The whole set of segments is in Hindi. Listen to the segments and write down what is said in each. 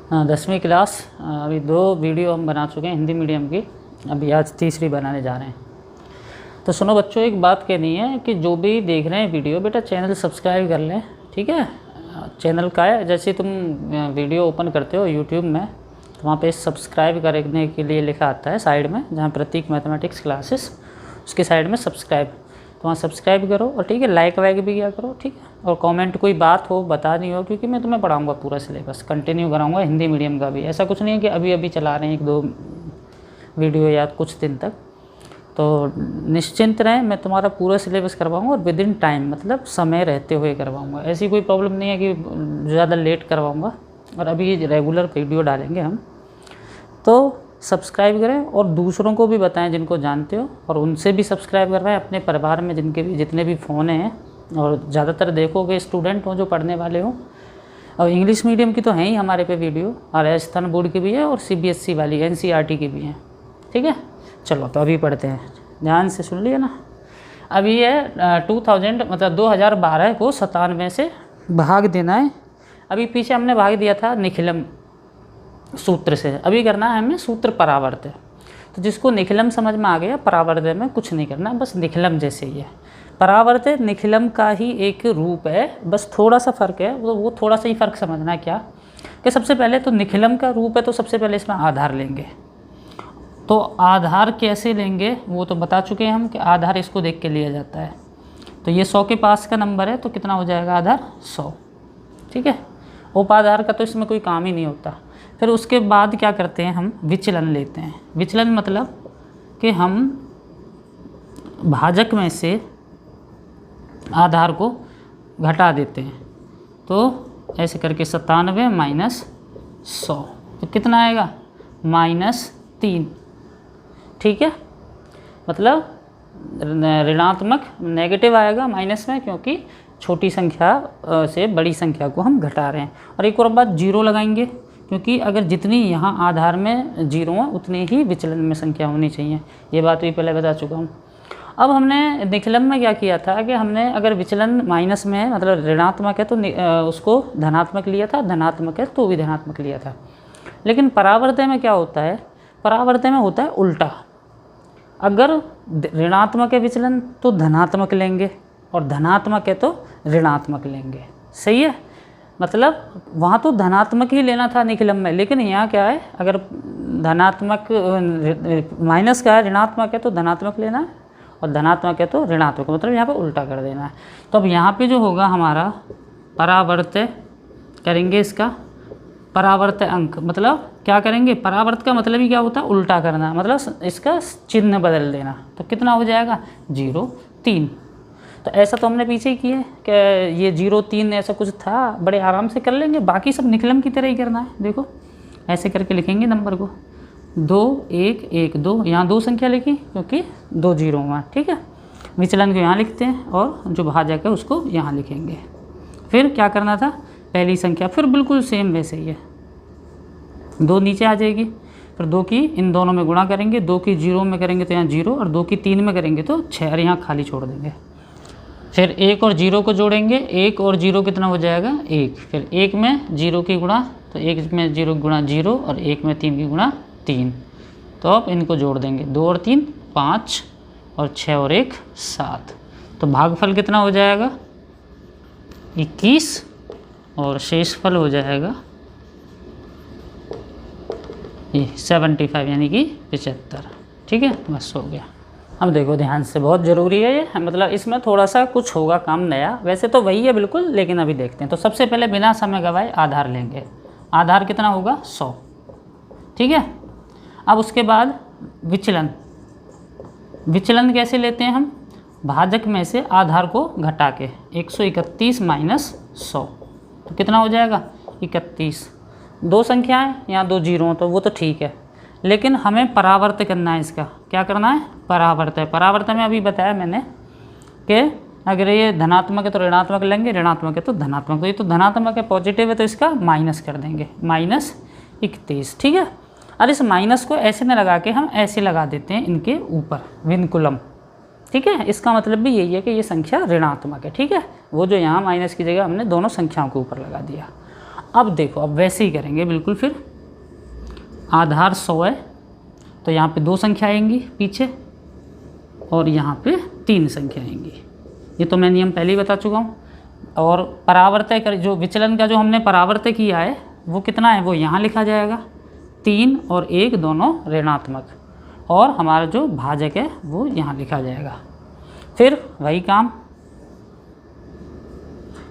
10वीं क्लास। अभी 2 वीडियो हम बना चुके हैं हिंदी मीडियम की, अभी आज तीसरी बनाने जा रहे हैं। तो सुनो बच्चों, एक बात कहनी है कि जो भी देख रहे हैं वीडियो, बेटा चैनल सब्सक्राइब कर लें, ठीक है। चैनल का है, जैसे तुम वीडियो ओपन करते हो यूट्यूब में तो वहाँ पे सब्सक्राइब करने के लिए लिखा आता है साइड में, जहाँ प्रतीक मैथमेटिक्स क्लासेस, उसके साइड में सब्सक्राइब, तो वहाँ सब्सक्राइब करो और ठीक है, लाइक वाइक भी किया करो, ठीक है। और कमेंट कोई बात हो बतानी हो, क्योंकि मैं तुम्हें पढ़ाऊँगा पूरा सिलेबस, कंटिन्यू कराऊँगा हिंदी मीडियम का भी। ऐसा कुछ नहीं है कि अभी अभी चला रहे हैं 1-2 वीडियो या कुछ दिन तक। तो निश्चिंत रहें, मैं तुम्हारा पूरा सिलेबस करवाऊँगा और विद इन टाइम, मतलब समय रहते हुए करवाऊँगा। ऐसी कोई प्रॉब्लम नहीं है कि ज़्यादा लेट करवाऊँगा। और अभी रेगुलर वीडियो डालेंगे हम, तो सब्सक्राइब करें और दूसरों को भी बताएं जिनको जानते हो, और उनसे भी सब्सक्राइब करवाएं। अपने परिवार में जिनके भी जितने भी फ़ोन हैं, और ज़्यादातर देखोगे स्टूडेंट हो जो पढ़ने वाले हो, और इंग्लिश मीडियम की तो हैं ही हमारे पे वीडियो, और राजस्थान बोर्ड की भी है और CBSE वाली NCERT की भी हैं, ठीक है। चलो तो अभी पढ़ते हैं, ध्यान से सुन लिया ना। अभी है 2012 को 97 से भाग देना है। अभी पीछे हमने भाग दिया था निखिलम सूत्र से, अभी करना है हमें सूत्र परावर्त। तो जिसको निखिलम समझ में आ गया, परावर्त में कुछ नहीं करना, बस निखिलम जैसे ही है। परावर्त निखिलम का ही एक रूप है, बस थोड़ा सा फ़र्क है, वो थोड़ा सा ही फ़र्क समझना है क्या, कि सबसे पहले तो निखिलम का रूप है, तो सबसे पहले इसमें आधार लेंगे। तो आधार कैसे लेंगे वो तो बता चुके हैं हम, कि आधार इसको देख के लिया जाता है। तो ये 100 के पास का नंबर है, तो कितना हो जाएगा आधार 100, ठीक है। उपाधार का तो इसमें कोई काम ही नहीं होता। फिर उसके बाद क्या करते हैं, हम विचलन लेते हैं। विचलन मतलब कि हम भाजक में से आधार को घटा देते हैं। तो ऐसे करके 97 माइनस 100, तो कितना आएगा -3, ठीक है। मतलब ऋणात्मक नेगेटिव आएगा माइनस में, क्योंकि छोटी संख्या से बड़ी संख्या को हम घटा रहे हैं। और एक और बात, 0 लगाएंगे, क्योंकि अगर जितनी यहाँ आधार में 0 है उतनी ही विचलन में संख्या होनी चाहिए। ये बात भी पहले बता चुका हूँ। अब हमने निखिलम में क्या किया था कि हमने अगर विचलन माइनस में है, मतलब ऋणात्मक है, तो उसको धनात्मक लिया था, धनात्मक है तो भी धनात्मक लिया था। लेकिन परावर्तय में क्या होता है, परावर्तय में होता है उल्टा। अगर ऋणात्मक है विचलन तो धनात्मक लेंगे, और धनात्मक है तो ऋणात्मक लेंगे, सही है। मतलब वहाँ तो धनात्मक ही लेना था निखिलम में, लेकिन यहाँ क्या है, अगर धनात्मक माइनस का है, ऋणात्मक है तो धनात्मक लेना है, और धनात्मक है तो ऋणात्मक, मतलब यहाँ पे उल्टा कर देना है। तो अब यहाँ पे जो होगा हमारा परावर्तय करेंगे, इसका परावर्तय अंक, मतलब क्या करेंगे, परावर्त का मतलब ही क्या होता है, उल्टा करना, मतलब इसका चिन्ह बदल देना। तो कितना हो जाएगा 0, 3। तो ऐसा तो हमने पीछे ही किया कि ये 0, 3 ऐसा कुछ था, बड़े आराम से कर लेंगे। बाकी सब निखिलम की तरह ही करना है। देखो ऐसे करके लिखेंगे नंबर को, 2, 1, 1, 2, यहाँ 2 संख्या लिखी क्योंकि 2 0 हुआ, ठीक है। विचलन को यहाँ लिखते हैं और जो भाजक है उसको यहाँ लिखेंगे। फिर क्या करना था, पहली संख्या फिर बिल्कुल सेम वैसे ही है, 2 नीचे आ जाएगी, फिर 2 की इन दोनों में गुणा करेंगे, 2 की 0 में करेंगे तो यहाँ 0, और 2 की 3 में करेंगे तो 6, और यहाँ खाली छोड़ देंगे। फिर 1 और 0 को जोड़ेंगे, 1 और 0 कितना हो जाएगा 1, फिर 1 में 0 की गुणा, तो 1 में 0 गुणा 0, और 1 में 3 की गुणा 3। तो अब इनको जोड़ देंगे, 2 और 3 5, और 6 और 1 7। तो भागफल कितना हो जाएगा 21, और शेषफल हो जाएगा ये 75, यानी कि 75, ठीक है। बस हो गया। अब देखो ध्यान से, बहुत ज़रूरी है ये, मतलब इसमें थोड़ा सा कुछ होगा काम नया, वैसे तो वही है बिल्कुल, लेकिन अभी देखते हैं। तो सबसे पहले बिना समय गवाए आधार लेंगे। आधार कितना होगा 100, ठीक है। अब उसके बाद विचलन, विचलन कैसे लेते हैं हम, भाजक में से आधार को घटा के, 131 माइनस 100, तो कितना हो जाएगा 31। 2 संख्याएं यहाँ 2 0, तो वो तो ठीक है, लेकिन हमें परावर्त करना है। इसका क्या करना है, परावर्त है। परावर्त में अभी बताया मैंने कि अगर ये धनात्मक है तो ऋणात्मक लेंगे, ऋणात्मक है तो धनात्मक, तो ये तो धनात्मक है, पॉजिटिव है, तो इसका माइनस कर देंगे, -31, ठीक है। और इस माइनस को ऐसे न लगा के हम ऐसे लगा देते हैं इनके ऊपर, विनकुलम, ठीक है। इसका मतलब भी यही है कि ये संख्या ऋणात्मक है, ठीक है। वो जो यहाँ माइनस की जगह हमने दोनों संख्याओं के ऊपर लगा दिया। अब देखो, अब वैसे ही करेंगे बिल्कुल। फिर आधार 100 है तो यहाँ पे 2 संख्या आएंगी पीछे और यहाँ पे 3 संख्या आएंगी। ये तो मैं नियम पहले ही बता चुका हूँ। और परावर्तय कर, जो विचलन का जो हमने परावर्तय किया है वो कितना है, वो यहाँ लिखा जाएगा 3 और 1 दोनों ऋणात्मक, और हमारा जो भाजक है वो यहाँ लिखा जाएगा। फिर वही काम,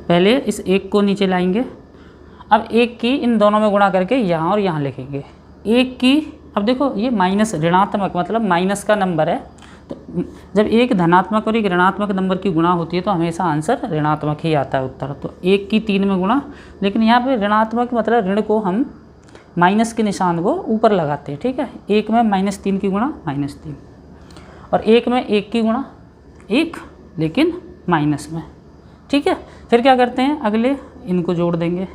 पहले इस 1 को नीचे लाएंगे। अब 1 की इन दोनों में गुणा करके यहाँ और यहाँ लिखेंगे। 1 की, अब देखो ये माइनस ऋणात्मक मतलब माइनस का नंबर है, तो जब एक धनात्मक और एक ऋणात्मक नंबर की गुणा होती है तो हमेशा आंसर ऋणात्मक ही आता है उत्तर। तो 1 की 3 में गुणा, लेकिन यहाँ पे ऋणात्मक मतलब ऋण को हम माइनस के निशान को ऊपर लगाते हैं, ठीक है। 1 में -3 की गुणा -3, और 1 में 1 की गुणा 1 लेकिन माइनस में, ठीक है। फिर क्या करते हैं, अगले इनको जोड़ देंगे।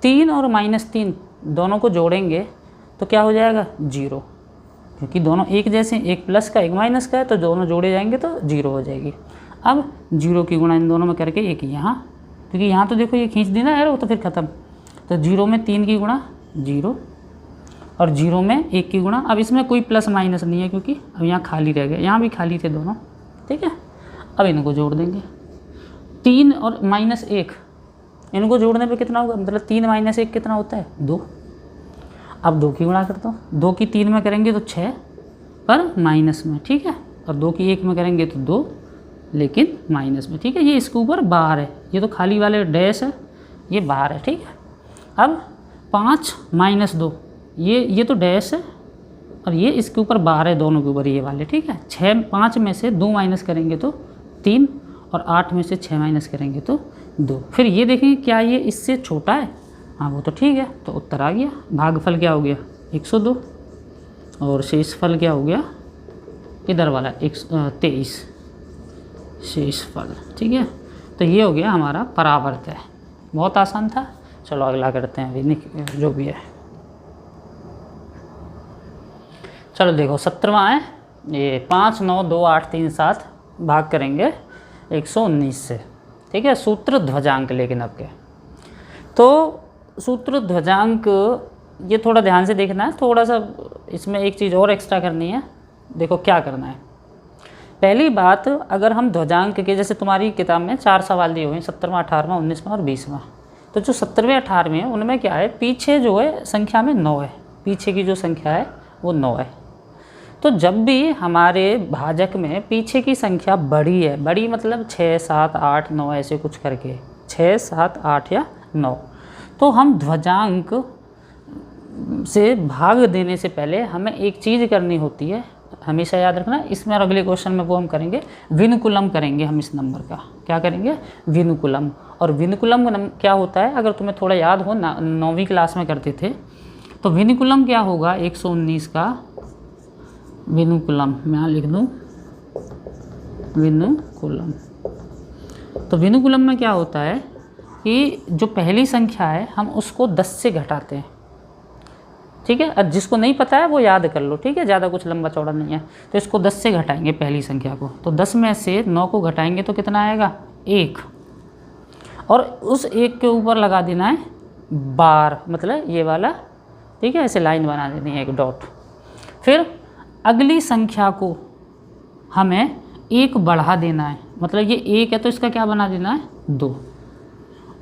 3 और -3 दोनों को जोड़ेंगे तो क्या हो जाएगा 0, क्योंकि दोनों एक जैसे, एक प्लस का एक माइनस का है, तो दोनों जोड़े जाएंगे तो 0 हो जाएगी। अब 0 की गुणा इन दोनों में करके एक यहाँ, क्योंकि यहाँ तो देखो ये खींच दी ना एरो, तो फिर ख़त्म। तो 0 में 3 की गुणा 0 और 0 में 1 की गुणा। अब इसमें कोई प्लस माइनस नहीं है क्योंकि अब यहाँ खाली रह गए, यहाँ भी खाली थे दोनों, ठीक है। अब इनको जोड़ देंगे, 3 और -1 इनको जोड़ने पे कितना होगा, मतलब 3 - 1 कितना होता है 2। अब 2 की गुणा करता हूँ, 2 की 3 में करेंगे तो 6 पर माइनस में, ठीक है। और 2 की 1 में करेंगे तो 2 लेकिन माइनस में, ठीक है। ये इसके ऊपर बाहर है, ये तो खाली वाले डैश है, ये बाहर है, ठीक है। अब 5 - 2 ये तो डैश है और ये इसके ऊपर बाहर है, दोनों के ऊपर ये वाले, ठीक है। 5 में से 2 माइनस करेंगे तो 3 और 8 में से 6 माइनस करेंगे तो 2। फिर ये देखेंगे क्या ये इससे छोटा है, हाँ वो तो ठीक है, तो उत्तर आ गया। भागफल क्या हो गया 102 और शेष फल क्या हो गया, इधर वाला 23 शेष फल, ठीक है। तो ये हो गया हमारा परावर्तय, बहुत आसान था। चलो अगला करते हैं अभी जो भी है। चलो देखो 17वां है ये, 5 9 2 8 3 7 भाग करेंगे 119 से, ठीक है। सूत्र ध्वजांक, लेकिन अब के तो सूत्र ध्वजांक ये थोड़ा ध्यान से देखना है, थोड़ा सा इसमें एक चीज़ और एक्स्ट्रा करनी है। देखो क्या करना है, पहली बात, अगर हम ध्वजांक के, जैसे तुम्हारी किताब में 4 सवाल दिए हुए हैं, 17वां 18वां 19वां और 20वां। तो जो 17वें 18वें हैं उनमें क्या है, पीछे जो है संख्या में 9 है, पीछे की जो संख्या है वो 9 है। तो जब भी हमारे भाजक में पीछे की संख्या बड़ी है, बड़ी मतलब 6 7 8 9 ऐसे कुछ करके, 6 7 8 या 9, तो हम ध्वजांक से भाग देने से पहले हमें एक चीज़ करनी होती है, हमेशा याद रखना। इसमें और अगले क्वेश्चन में वो हम करेंगे, विनुकुलम करेंगे हम इस नंबर का। क्या करेंगे, विनुकुलम। और विनुकुलम क्या होता है, अगर तुम्हें थोड़ा याद हो, 9वीं क्लास में करते थे, तो विनुकुलम क्या होगा, 119 का विनुकुलम, मैं यहाँ लिख दूँ विनुकुलम। तो विनुकुलम में क्या होता है कि जो पहली संख्या है हम उसको 10 से घटाते हैं, ठीक है। अब जिसको नहीं पता है वो याद कर लो, ठीक है, ज़्यादा कुछ लंबा चौड़ा नहीं है। तो इसको 10 से घटाएंगे पहली संख्या को, तो 10 में से 9 को घटाएंगे तो कितना आएगा 1, और उस 1 के ऊपर लगा देना है बार, मतलब ये वाला, ठीक है, ऐसे लाइन बना देनी है, एक डॉट। फिर अगली संख्या को हमें 1 बढ़ा देना है, मतलब ये 1 है तो इसका क्या बना देना है 2,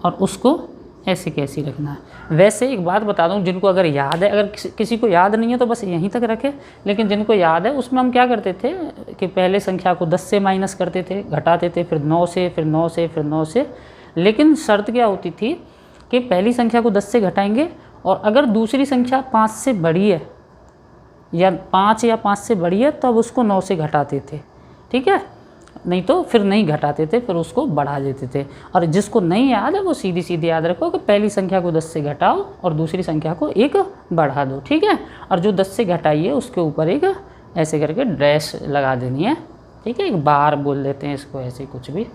और उसको ऐसे कैसे रखना है। वैसे एक बात बता दूं, जिनको अगर याद है, अगर किसी को याद नहीं है तो बस यहीं तक रखे, लेकिन जिनको याद है उसमें हम क्या करते थे कि पहले संख्या को 10 से माइनस करते थे, घटाते थे, फिर 9 से, फिर 9 से, फिर 9 से। लेकिन शर्त क्या होती थी कि पहली संख्या को 10 से घटाएंगे, और अगर दूसरी संख्या 5 से बड़ी है या 5 से बड़ी है तब उसको 9 से घटाते थे, ठीक है, नहीं तो फिर नहीं घटाते थे, फिर उसको बढ़ा देते थे। और जिसको नहीं याद है वो सीधी सीधी याद रखो कि पहली संख्या को 10 से घटाओ और दूसरी संख्या को 1 बढ़ा दो, ठीक है। और जो 10 से घटाई है उसके ऊपर एक ऐसे करके डैश लगा देनी है, ठीक है, एक बार बोल देते हैं इसको, ऐसे कुछ भी।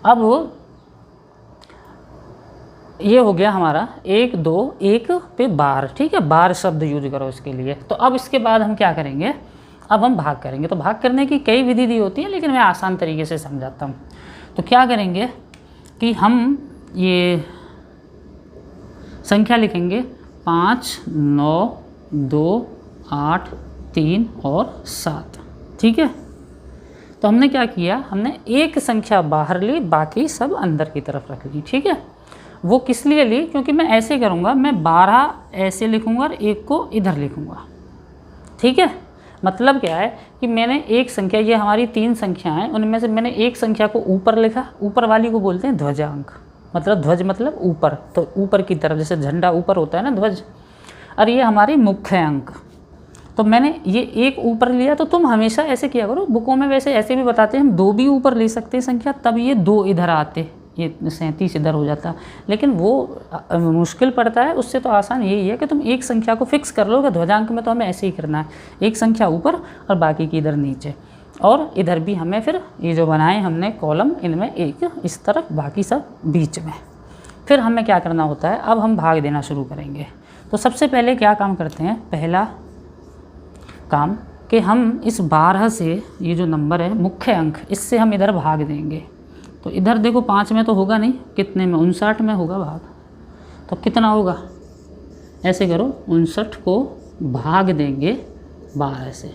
अब ये हो गया हमारा 1 2 1 पे बार, ठीक है, बार शब्द यूज करो इसके लिए। तो अब इसके बाद हम क्या करेंगे, अब हम भाग करेंगे। तो भाग करने की कई विधि दी होती है, लेकिन मैं आसान तरीके से समझाता हूँ। तो क्या करेंगे कि हम ये संख्या लिखेंगे 5, 9, 2, 8, 3 और 7। ठीक है, तो हमने क्या किया, हमने एक संख्या बाहर ली, बाकी सब अंदर की तरफ रख ली। ठीक है, वो किस लिए ली, क्योंकि मैं ऐसे करूँगा, मैं 12 ऐसे लिखूँगा और एक को इधर लिखूँगा। ठीक है, मतलब क्या है कि मैंने एक संख्या, ये हमारी 3 संख्याएं, उनमें से मैंने एक संख्या को ऊपर लिखा, ऊपर वाली को बोलते हैं ध्वजांक, मतलब ध्वज मतलब ऊपर, तो ऊपर की तरफ, जैसे झंडा ऊपर होता है ना ध्वज, और ये हमारी मुख्य अंक। तो मैंने ये एक ऊपर लिया, तो तुम हमेशा ऐसे किया करो, बुकों में वैसे ऐसे भी बताते हैं हम 2 भी ऊपर ले सकते हैं संख्या, तब ये 2 इधर आते, ये 37 इधर हो जाता, लेकिन वो मुश्किल पड़ता है। उससे तो आसान यही है कि तुम एक संख्या को फिक्स कर लो कि ध्वजांक में तो हमें ऐसे ही करना है, एक संख्या ऊपर और बाकी की इधर नीचे, और इधर भी हमें फिर ये जो बनाए हमने कॉलम, इनमें एक इस तरफ, बाकी सब बीच में। फिर हमें क्या करना होता है, अब हम भाग देना शुरू करेंगे। तो सबसे पहले क्या काम करते हैं, पहला काम कि हम इस 12 से, ये जो नंबर है मुख्य अंक, इससे हम इधर भाग देंगे। तो इधर देखो 5 में तो होगा नहीं, कितने में, 59 में होगा भाग। तो कितना होगा, ऐसे करो, 59 को भाग देंगे 12 से,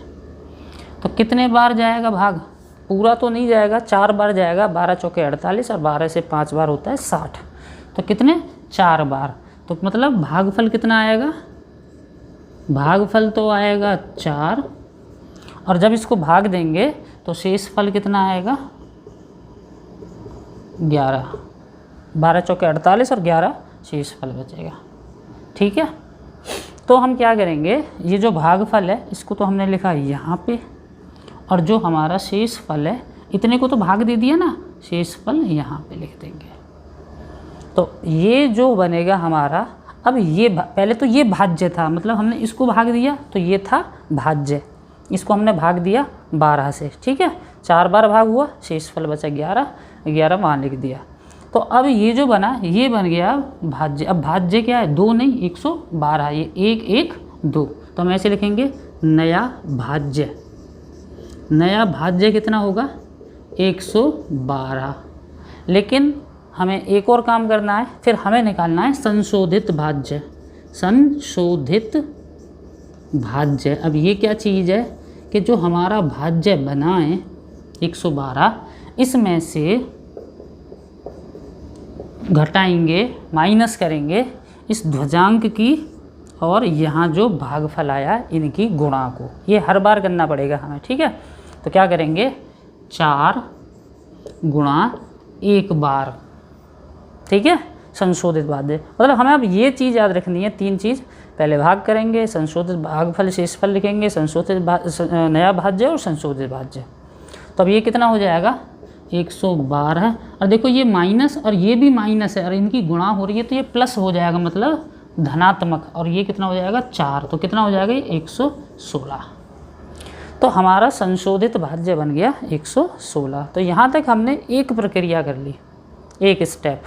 तो कितने बार जाएगा भाग, पूरा तो नहीं जाएगा, 4 बार जाएगा, 12 चौके 48 और 12 से 5 बार होता है 60, तो कितने, 4 बार। तो मतलब भागफल कितना आएगा, भागफल तो आएगा 4, और जब इसको भाग देंगे तो शेष फल कितना आएगा, 11, 12 चौके 48 और 11 शेष फल बचेगा। ठीक है, तो हम क्या करेंगे, ये जो भागफल है इसको तो हमने लिखा यहाँ पे, और जो हमारा शेष फल है, इतने को तो भाग दे दिया ना, शेष फल यहाँ पे लिख देंगे। तो ये जो बनेगा हमारा, अब ये पहले तो ये भाज्य था, मतलब हमने इसको भाग दिया तो ये था भाज्य, इसको हमने भाग दिया 12 से। ठीक है, 4 बार भाग हुआ, शेष फल बचा 11, 11 वहाँ लिख दिया। तो अब ये जो बना, ये बन गया भाज्य। अब भाज्य क्या है, 2 नहीं 112, ये 1 1 2, तो हम ऐसे लिखेंगे नया भाज्य। नया भाज्य कितना होगा, 112। लेकिन हमें एक और काम करना है, फिर हमें निकालना है संशोधित भाज्य। संशोधित भाज्य, अब ये क्या चीज़ है कि जो हमारा भाज्य बना है 112, इसमें से घटाएंगे, माइनस करेंगे इस ध्वजांक की, और यहाँ जो भागफल आया इनकी गुणा को, ये हर बार करना पड़ेगा हमें। ठीक है, तो क्या करेंगे, 4 गुणा 1 बार। ठीक है, संशोधित भाज्य, मतलब हमें अब ये चीज़ याद रखनी है, 3 चीज़, पहले भाग करेंगे, संशोधित भागफल शेषफल लिखेंगे, संशोधित नया भाज्य और संशोधित भाज्य। तो अब ये कितना हो जाएगा, 112, और देखो ये माइनस और ये भी माइनस है, और इनकी गुणा हो रही है तो ये प्लस हो जाएगा, मतलब धनात्मक, और ये कितना हो जाएगा 4, तो कितना हो जाएगा, 116। तो हमारा संशोधित भाज्य बन गया 116। तो यहाँ तक हमने एक प्रक्रिया कर ली, एक स्टेप।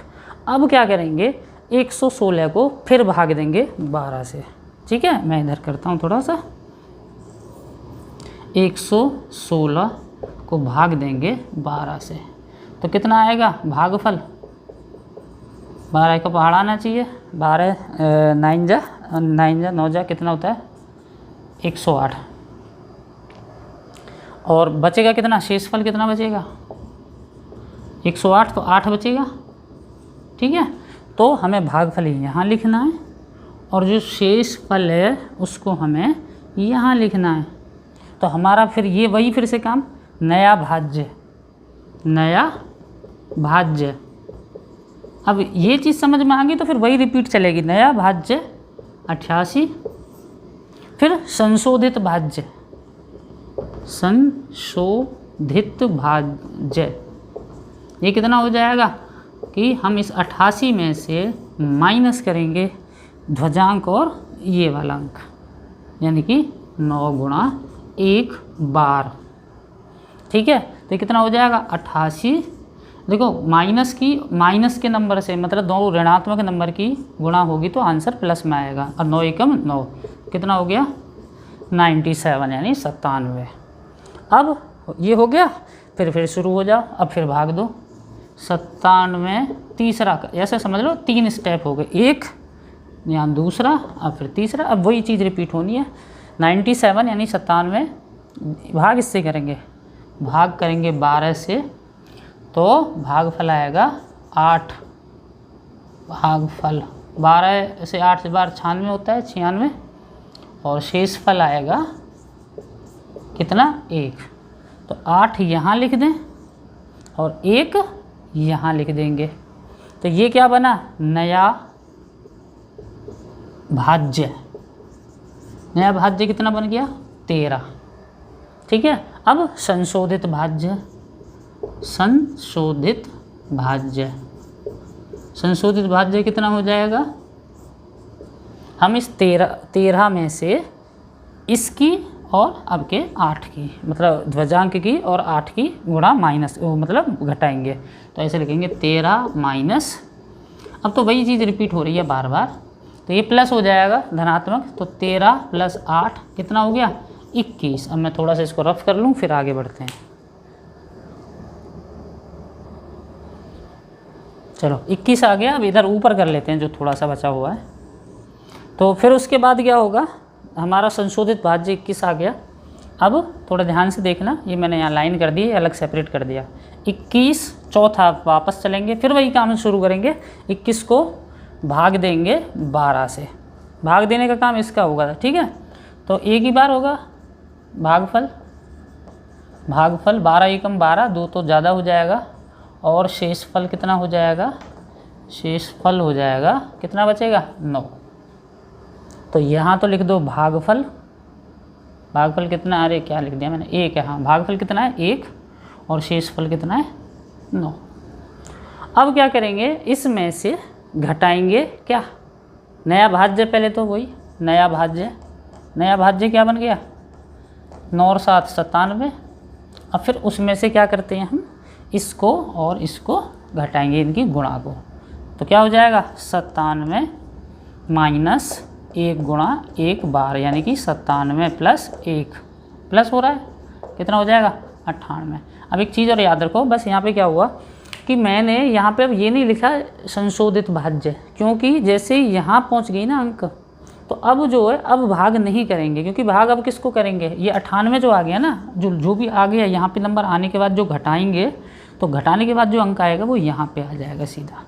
अब क्या करेंगे, 116 को फिर भाग देंगे 12 से। ठीक है, मैं इधर करता हूँ थोड़ा सा, 116 को भाग देंगे 12 से, तो कितना आएगा भागफल, 12 का पहाड़ आना चाहिए, 12 9 जा 9 जा कितना होता है, 108, और बचेगा कितना, शेषफल कितना बचेगा, 108, तो 8 बचेगा। ठीक है, तो हमें भागफल यहाँ लिखना है, और जो शेष फल है उसको हमें यहाँ लिखना है। तो हमारा फिर ये वही फिर से काम, नया भाज्य, नया भाज्य। अब ये चीज़ समझ में आ गई तो फिर वही रिपीट चलेगी, नया भाज्य 88, फिर संशोधित भाज्य, संशोधित भाज्य, ये कितना हो जाएगा कि हम इस 88 में से माइनस करेंगे ध्वजांक और ये वाला अंक, यानी कि 9 गुणा 1 बार। ठीक है, तो कितना हो जाएगा 88। देखो माइनस के नंबर से, मतलब 2 ऋणात्मक नंबर की गुणा होगी तो आंसर प्लस में आएगा, और 9 एकम 9, कितना हो गया 97, यानी 97। अब ये हो गया, फिर शुरू हो जाओ, अब फिर भाग दो 97, तीसरा, ऐसे समझ लो 3 स्टेप हो गए, 1 यहाँ दूसरा, अब फिर तीसरा, अब वही चीज़ रिपीट होनी है। 97 यानी 97 भाग इससे करेंगे, भाग करेंगे 12 से, तो भागफल आएगा 8। भागफल 12 से 8 से 12 96 होता है, 96, और शेषफल आएगा कितना 1। तो 8 यहाँ लिख दें और 1 यहाँ लिख देंगे। तो ये क्या बना, नया भाज्य। नया भाज्य कितना बन गया 13। ठीक है, अब संशोधित भाज्य, संशोधित भाज्य, संशोधित भाज्य कितना हो जाएगा, हम इस 13 में से इसकी और अब के 8 की, मतलब ध्वजांक की और 8 की गुणा माइनस, मतलब घटाएंगे। तो ऐसे लिखेंगे 13 माइनस, अब तो वही चीज़ रिपीट हो रही है बार बार, तो ये प्लस हो जाएगा धनात्मक, तो 13 + 8 कितना हो गया 21। अब मैं थोड़ा सा इसको रफ कर लूँ फिर आगे बढ़ते हैं। चलो 21 आ गया। अब इधर ऊपर कर लेते हैं जो थोड़ा सा बचा हुआ है। तो फिर उसके बाद क्या होगा, हमारा संशोधित भाज्य 21 आ गया। अब थोड़ा ध्यान से देखना, ये मैंने यहाँ लाइन कर दी, अलग सेपरेट कर दिया। 21 चौथा वापस चलेंगे, फिर वही काम शुरू करेंगे। 21 को भाग देंगे 12 से, भाग देने का काम इसका होगा। ठीक है, तो एक ही बार होगा भागफल, भागफल 12 एकम 12, 2 तो ज़्यादा हो जाएगा, और शेषफल कितना हो जाएगा, शेषफल हो जाएगा कितना बचेगा 9। तो यहाँ तो लिख दो भागफल, भागफल कितना, अरे क्या लिख दिया मैंने, 1 है। हाँ, भागफल कितना है 1 और शेषफल कितना है 9। अब क्या करेंगे, इसमें से घटाएंगे क्या, नया भाज्य, पहले तो वही नया भाज्य, नया भाज्य क्या बन गया 9 और 7 97। अब फिर उसमें से क्या करते हैं हम, इसको और इसको घटाएंगे, इनकी गुणा को। तो क्या हो जाएगा 97 माइनस 1 गुणा 1 बार, यानी कि 97 + 1 प्लस हो रहा है, कितना हो जाएगा 98। अब एक चीज़ और याद रखो, बस यहाँ पे क्या हुआ कि मैंने यहाँ पे अब ये नहीं लिखा संशोधित भाज्य, क्योंकि जैसे यहाँ पहुँच गई ना अंक, तो अब जो है अब भाग नहीं करेंगे, क्योंकि भाग अब किसको करेंगे, ये 98 जो आ गया ना, जो भी आ गया यहाँ पे नंबर आने के बाद जो घटाएंगे, तो घटाने के बाद जो अंक आएगा वो यहाँ पे आ जाएगा सीधा,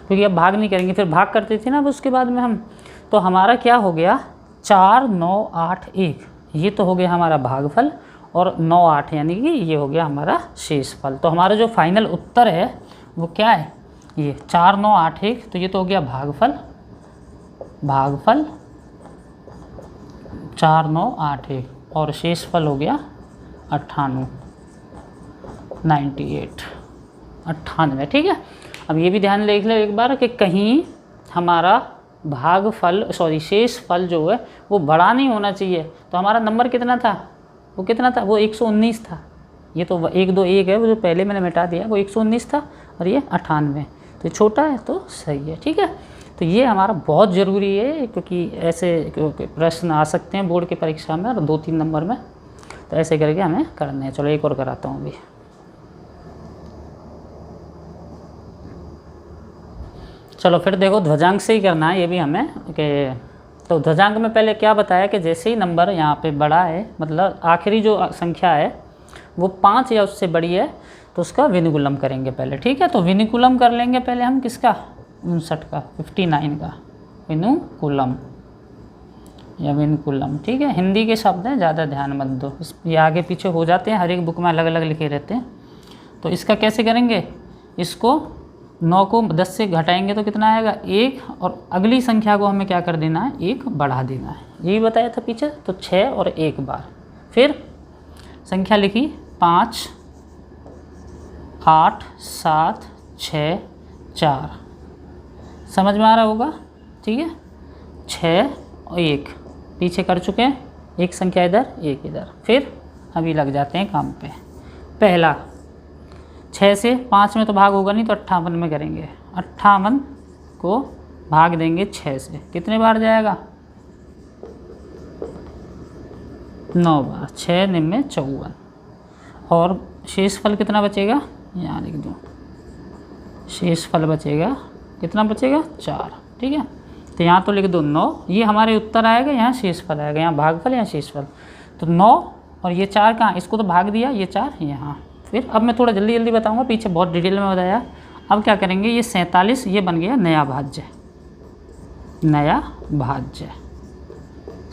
क्योंकि अब भाग नहीं करेंगे। फिर भाग करते थे ना अब उसके बाद में हम, तो हमारा क्या हो गया 4 9 8 1, ये तो हो गया हमारा भागफल, और 9 8 यानी कि ये हो गया हमारा शेषफल। तो हमारा जो फाइनल उत्तर है वो क्या है, ये 4 9 8 1, तो ये तो हो गया भागफल, भागफल 4 9 8 1, और शेषफल हो गया 98 98। ठीक है, अब ये भी ध्यान देख लो एक बार कि कहीं हमारा भागफल शेषफल जो है वो बड़ा नहीं होना चाहिए। तो हमारा नंबर कितना था, वो कितना था, वो 119 था। ये तो 1 2 1 है, वो जो पहले मैंने मिटा दिया, वो 119 था, और ये 98, तो ये छोटा है तो सही है। ठीक है, तो ये हमारा बहुत ज़रूरी है, क्योंकि ऐसे प्रश्न आ सकते हैं बोर्ड की परीक्षा में और 2-3 नंबर में, तो ऐसे करके हमें करने हैं। चलो एक और कराता हूँ अभी। चलो फिर देखो, ध्वजांक से ही करना है ये भी हमें, कि तो ध्वजांक में पहले क्या बताया कि जैसे ही नंबर यहाँ पे बड़ा है, मतलब आखिरी जो संख्या है वो 5 या उससे बड़ी है, तो उसका विनिकुलम करेंगे पहले। ठीक है, तो विनिकुलम कर लेंगे पहले हम किसका, 59 का, 59 का विनुकुलम या विनकुलम। ठीक है, हिंदी के शब्द हैं, ज़्यादा ध्यान मत दो, ये आगे पीछे हो जाते हैं, हर एक बुक में अलग अलग लिखे रहते हैं। तो इसका कैसे करेंगे, इसको 9 को 10 से घटाएंगे तो कितना आएगा 1, और अगली संख्या को हमें क्या कर देना है 1 बढ़ा देना है, यही बताया था पीछे। तो 6 और 1 बार, फिर संख्या लिखी 5 8 7 6 4, समझ में आ रहा होगा। ठीक है, 6 और 1 पीछे कर चुके हैं, एक संख्या इधर 1 इधर। फिर अभी लग जाते हैं काम पे। पहला 6 से 5 में तो भाग होगा नहीं, तो 58 में करेंगे। 58 को भाग देंगे 6 से, कितने बार जाएगा 9 बार, 6 9 54, और शेषफल कितना बचेगा, यहाँ लिख दूँ, शेषफल बचेगा कितना बचेगा 4। ठीक है, तो यहाँ तो लिख दो 9, ये हमारे उत्तर आएगा, यहाँ शेषफल आएगा, यहाँ भागफल यहाँ शेषफल। तो 9 और ये 4 कहाँ, इसको तो भाग दिया, ये 4 यहाँ। फिर अब मैं थोड़ा जल्दी जल्दी बताऊँगा, पीछे बहुत डिटेल में बताया। अब क्या करेंगे, ये 47 ये बन गया नया भाज्य, नया भाज्य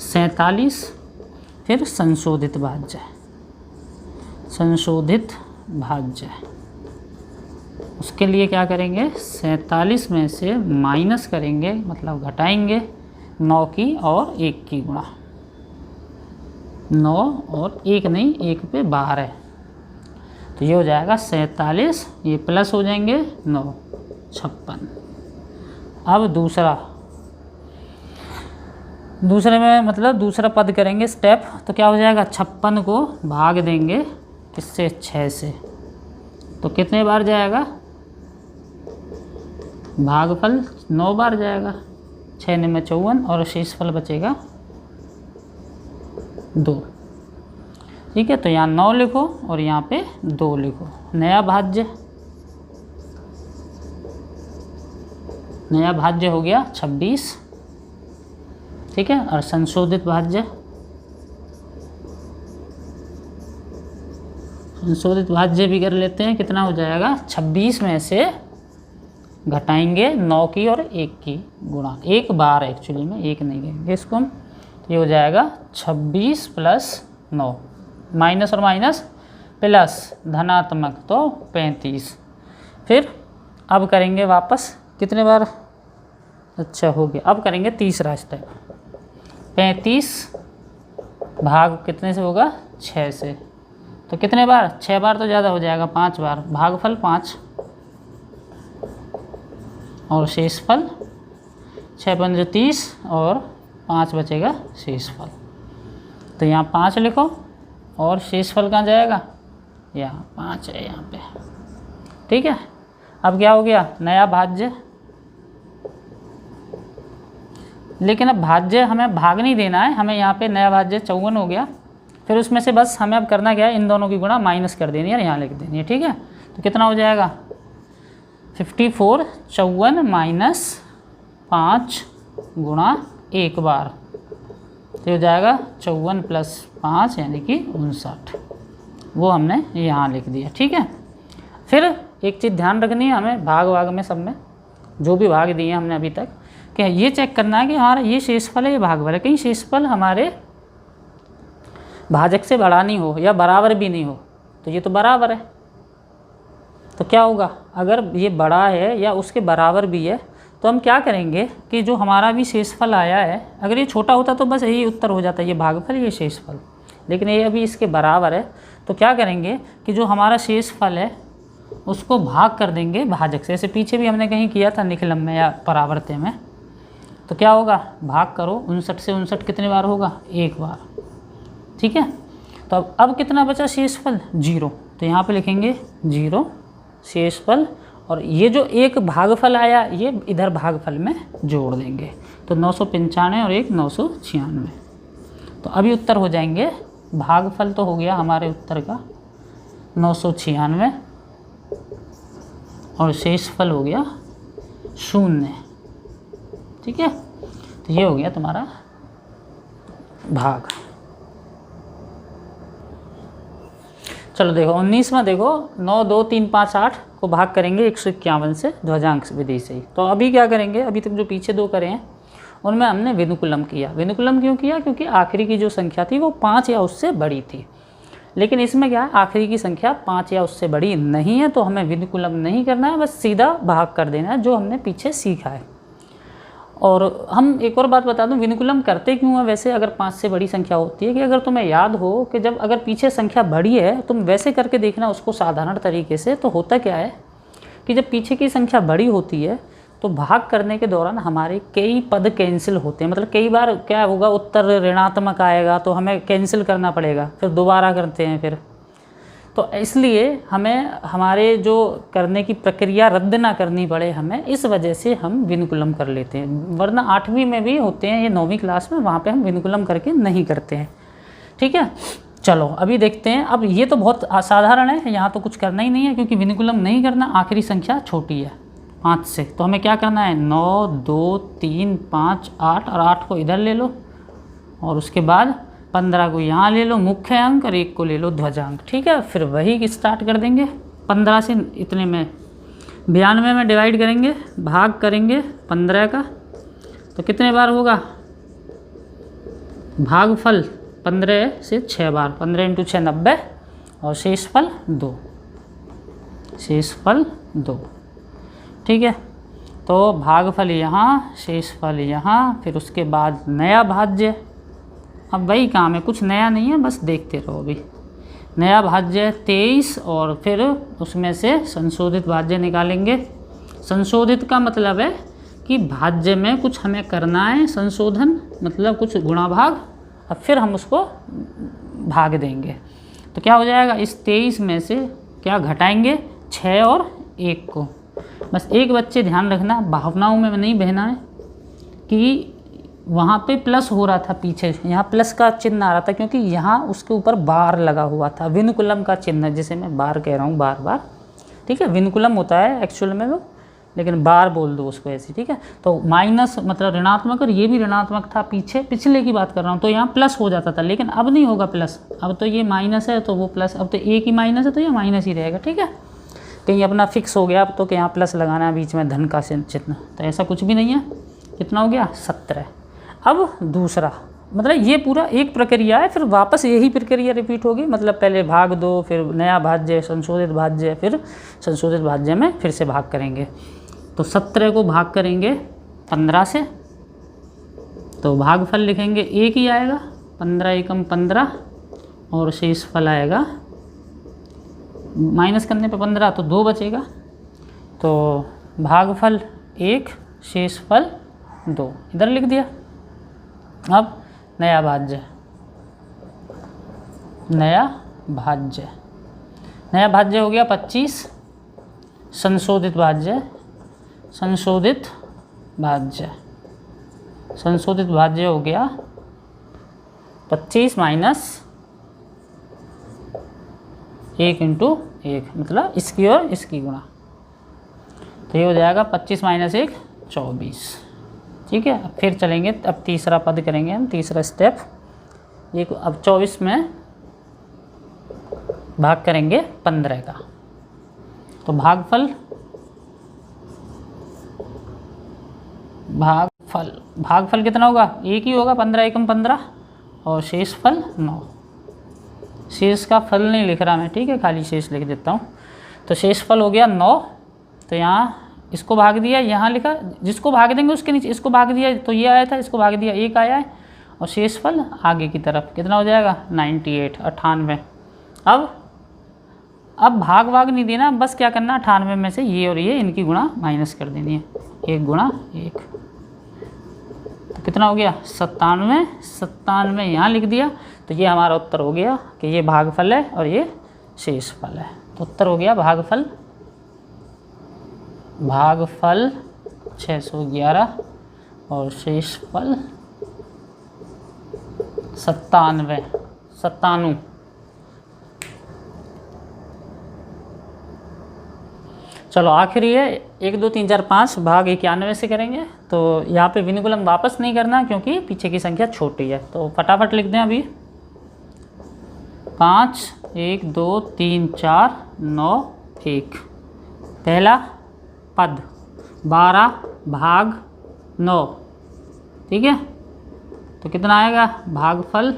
47। फिर संशोधित भाज्य, संशोधित भाज्य, उसके लिए क्या करेंगे, 47 में से माइनस करेंगे, मतलब घटाएंगे 9 की और 1 की गुणा, 9 और 1 नहीं, 1 पे 12, तो ये हो जाएगा 47, ये प्लस हो जाएंगे 9, 56। अब दूसरे में मतलब दूसरा पद करेंगे स्टेप, तो क्या हो जाएगा, 56 को भाग देंगे किससे, 6 से, तो कितने बार जाएगा, भागफल 9 बार जाएगा, 6 में 54 और शेषफल बचेगा 2। ठीक है, तो यहाँ 9 लिखो और यहाँ पे 2 लिखो, नया भाज्य, नया भाज्य हो गया 26। ठीक है, और संशोधित भाज्य, संशोधित भाज्य भी कर लेते हैं, कितना हो जाएगा, 26 में से घटाएंगे 9 की और 1 की गुणा, 1 बार एक्चुअली में 1 नहीं देंगे इसको हम, तो ये हो जाएगा 26 प्लस 9, माइनस और माइनस प्लस धनात्मक, तो 35। फिर अब करेंगे वापस कितने बार, अच्छा हो गया, अब करेंगे तीसरा स्टेप, 35 भाग कितने से होगा, 6 से, तो कितने बार, 6 बार तो ज़्यादा हो जाएगा, 5 बार, भागफल 5 और शेषफल 6 पंजे 30 और 5 बचेगा शेषफल, तो यहाँ 5 लिखो और शेषफल कहाँ जाएगा, यहाँ 5 है यहाँ पे। ठीक है, अब क्या हो गया, नया भाज्य, लेकिन अब भाज्य हमें भाग नहीं देना है, हमें यहाँ पे नया भाज्य 54 हो गया, फिर उसमें से बस हमें अब करना क्या है, इन दोनों की गुणा माइनस कर देनी है और यहाँ लिख देनी है। ठीक है, तो कितना हो जाएगा, 54 54 माइनस 5 गुणा 1 बार, तो हो जाएगा 54 प्लस 5 यानी कि 59, वो हमने यहाँ लिख दिया। ठीक है, फिर एक चीज़ ध्यान रखनी है हमें, भाग में सब में जो भी भाग दिए हमने अभी तक, कि ये चेक करना है कि हमारा ये शेषफल है, ये भागफल है, कहीं शेषफल हमारे भाजक से बड़ा नहीं हो या बराबर भी नहीं हो, तो ये तो बराबर है, तो क्या होगा, अगर ये बड़ा है या उसके बराबर भी है तो हम क्या करेंगे कि जो हमारा भी शेषफल आया है, अगर ये छोटा होता तो बस यही उत्तर हो जाता है, ये भागफल ये शेषफल, लेकिन ये अभी इसके बराबर है, तो क्या करेंगे कि जो हमारा शेषफल है उसको भाग कर देंगे भाजक से, ऐसे पीछे भी हमने कहीं किया था निखिलम में या परावर्त्य में, तो क्या होगा, भाग करो 59 से 59 कितने बार होगा, 1 बार। ठीक है, तो अब कितना बचा शेषफल, 0, तो यहाँ पे लिखेंगे 0 शेषफल, और ये जो एक भागफल आया ये इधर भागफल में जोड़ देंगे, तो 995 और 1 996, तो अभी उत्तर हो जाएंगे, भागफल तो हो गया हमारे उत्तर का 996 और शेषफल हो गया 0। ठीक है, तो ये हो गया तुम्हारा भाग। चलो देखो 19वां, देखो 9 2 3 5 8 को भाग करेंगे 151 से ध्वजांक विधि से ही। तो अभी क्या करेंगे, अभी तक जो पीछे 2 करे हैं उनमें हमने विनुकुलम किया। विनुकुलम क्यों किया, क्योंकि आखिरी की जो संख्या थी वो 5 या उससे बड़ी थी, लेकिन इसमें क्या है, आखिरी की संख्या 5 या उससे बड़ी नहीं है, तो हमें विनुकुलम नहीं करना है, बस सीधा भाग कर देना है, जो हमने पीछे सीखा है। और हम एक और बात बता दूं, विनुकुलम करते क्यों है वैसे, अगर 5 से बड़ी संख्या होती है, कि अगर तुम्हें याद हो कि जब अगर पीछे संख्या बड़ी है तुम वैसे करके देखना उसको साधारण तरीके से, तो होता क्या है कि जब पीछे की संख्या बड़ी होती है तो भाग करने के दौरान हमारे कई पद कैंसिल होते हैं, मतलब कई बार क्या होगा, उत्तर ऋणात्मक आएगा तो हमें कैंसिल करना पड़ेगा, फिर दोबारा करते हैं फिर, तो इसलिए हमें हमारे जो करने की प्रक्रिया रद्द ना करनी पड़े हमें, इस वजह से हम विनुकुलम कर लेते हैं, वरना 8वीं में भी होते हैं ये 9वीं क्लास में, वहाँ पे हम विनुकुलम करके नहीं करते हैं। ठीक है, चलो अभी देखते हैं। अब ये तो बहुत असाधारण है, यहाँ तो कुछ करना ही नहीं है क्योंकि विनुकुलम नहीं करना, आखिरी संख्या छोटी है, 5 से। तो हमें क्या करना है, 9, 2, 3, 5, 8 और 8 को इधर ले लो और उसके बाद 15 को यहाँ ले लो मुख्य अंक और 1 को ले लो ध्वजांक। ठीक है, फिर वही स्टार्ट कर देंगे। 15 से इतने में 92 में डिवाइड करेंगे, भाग करेंगे 15 का, तो कितने बार होगा, भागफल 15 से 6 बार, 15 × 6 90 और शेषफल 2, शेषफल 2। ठीक है, तो भागफल यहाँ, शेषफल यहाँ, फिर उसके बाद नया भाज्य। अब वही काम है, कुछ नया नहीं है, बस देखते रहो। अभी नया भाज्य 23 और फिर उसमें से संशोधित भाज्य निकालेंगे। संशोधित का मतलब है कि भाज्य में कुछ हमें करना है संशोधन, मतलब कुछ गुणा भाग, और फिर हम उसको भाग देंगे। तो क्या हो जाएगा, इस 23 में से क्या घटाएंगे, 6 और 1 को। बस एक बच्चे ध्यान रखना, भावनाओं में नहीं बहना है कि वहाँ पे प्लस हो रहा था, पीछे यहाँ प्लस का चिन्ह आ रहा था क्योंकि यहाँ उसके ऊपर बार लगा हुआ था, विनकुलम का चिन्ह, जिसे मैं बार कह रहा हूँ बार बार। ठीक है, विनकुलम होता है एक्चुअल में वो, लेकिन बार बोल दो उसको ऐसे। ठीक है, तो माइनस मतलब ऋणात्मक, और ये भी ऋणात्मक था पीछे, पिछले की बात कर रहा हूँ, तो यहाँ प्लस हो जाता था, लेकिन अब नहीं होगा प्लस। अब तो ये माइनस है तो वो प्लस, अब तो एक ही माइनस है तो ये माइनस ही रहेगा। ठीक है, कहीं अपना फिक्स हो गया अब तो कि यहाँ प्लस लगाना है बीच में धन का चिन्ह, तो ऐसा कुछ भी नहीं है। कितना हो गया, 17। अब दूसरा, मतलब ये पूरा एक प्रक्रिया है, फिर वापस यही प्रक्रिया रिपीट होगी, मतलब पहले भाग दो, फिर नया भाज्य, संशोधित भाज्य, फिर संशोधित भाज्य में फिर से भाग करेंगे। तो 17 को भाग करेंगे 15 से, तो भागफल लिखेंगे 1 ही आएगा, 15 एकम 15, और शेषफल आएगा, माइनस करने पे 15 तो 2 बचेगा, तो भागफल 1, शेषफल 2 इधर लिख दिया। अब नया भाज्य, नया भाज्य, नया भाज्य हो गया 25, संशोधित भाज्य, संशोधित भाज्य, संशोधित भाज्य हो गया 25 माइनस 1 × 1, मतलब इसकी और इसकी गुणा, तो ये हो जाएगा 25 माइनस 1 24। ठीक है, अब फिर चलेंगे, अब तीसरा पद करेंगे हम, तीसरा स्टेप। ये अब 24 में भाग करेंगे 15 का, तो भागफल, भागफल कितना होगा, 1 ही होगा, 15 एकम 15, और शेषफल 9। शेष का फल नहीं लिख रहा मैं, ठीक है, खाली शेष लिख देता हूँ। तो शेषफल हो गया 9, तो यहाँ इसको भाग दिया, यहाँ लिखा, जिसको भाग देंगे उसके नीचे इसको भाग दिया, तो ये आया था, इसको भाग दिया 1 आया है, और शेषफल आगे की तरफ कितना हो जाएगा, 98, 98। अब भाग नहीं देना, बस क्या करना, 98 में से ये और ये इनकी गुणा माइनस कर देनी है, 1 × 1, तो कितना हो गया, 97, 97 यहाँ लिख दिया। तो ये हमारा उत्तर हो गया कि ये भागफल है और ये शेषफल है। तो उत्तर हो गया भागफल 611 और शेषफल 97। चलो आखिरी है 1 2 3 4 5 भाग 91 से करेंगे। तो यहाँ पे विनिकुलम वापस नहीं करना क्योंकि पीछे की संख्या छोटी है, तो फटाफट लिख दें अभी। 5 1 2 3 4 9 1, पहला पद 12 भाग 9, ठीक है। तो कितना आएगा, भागफल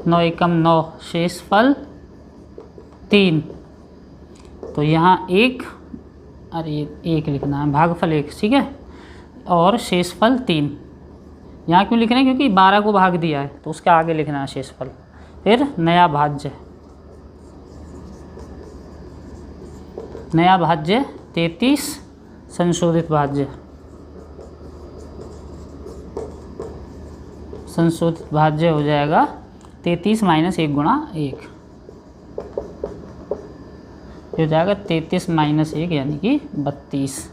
9 एकम 9, शेषफल 3। तो यहाँ 1, अरे 1 लिखना है, भागफल 1, ठीक है, और शेषफल 3। यहाँ क्यों लिख रहे हैं, क्योंकि 12 को भाग दिया है तो उसके आगे लिखना है शेषफल। फिर नया भाज्य, नया भाज्य 33, संशोधित भाज्य, संशोधित भाज्य हो जाएगा 33 माइनस 1 गुणा 1, हो जाएगा 33 माइनस 1 यानी कि 32।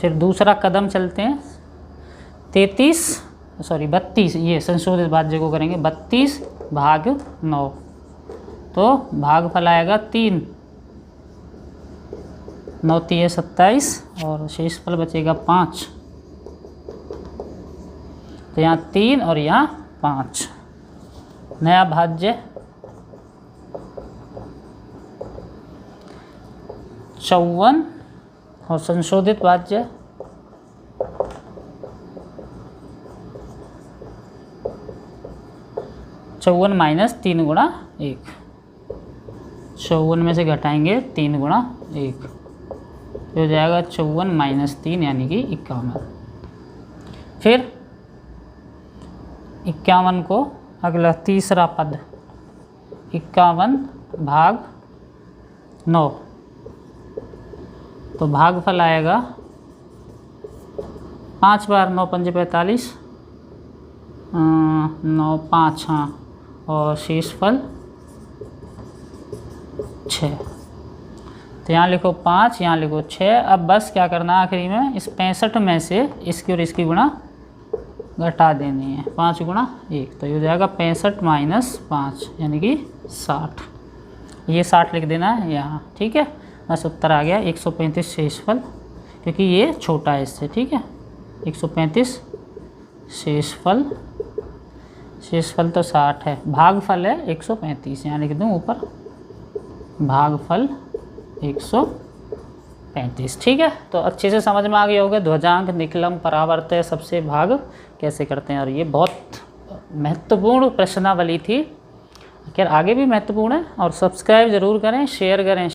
फिर दूसरा कदम चलते हैं, 32 ये संशोधित भाज्य को करेंगे, 32 भाग 9, तो भागफल आएगा 3, 9 तिये 27 और शेषफल बचेगा 5। तो यहाँ 3 और यहाँ 5। नया भाज्य 54 और संशोधित भाज्य 54 माइनस 3 गुणा 1। 54 में से घटाएंगे 3 गुणा 1 तो हो जाएगा 54 माइनस 3 यानी कि 51। फिर 51 को अगला तीसरा पद 51 भाग 9 तो भागफल आएगा 5 बार 9 पंजे 45 9 5 हाँ और शेषफल 6। तो यहाँ लिखो 5 यहाँ लिखो 6। अब बस क्या करना है आखिरी में इस 65 में से इसकी और इसकी गुणा घटा देनी है। 5 गुणा 1 तो ये हो जाएगा 65 माइनस 5 यानी कि 60। ये 60 लिख देना है यहाँ, ठीक है। बस उत्तर आ गया 135 शेषफल, क्योंकि ये छोटा है इससे, ठीक है। 135 शेषफल, शेषफल तो 60 है, भागफल है 135, यहाँ लिख दूँ ऊपर भागफल 135, ठीक है। तो अच्छे से समझ में आ गया होगा ध्वजांक निकलम परावर्तय सबसे भाग कैसे करते हैं। और ये बहुत महत्वपूर्ण प्रश्नावली थी, खैर आगे भी महत्वपूर्ण है। और सब्सक्राइब ज़रूर करें, शेयर करें।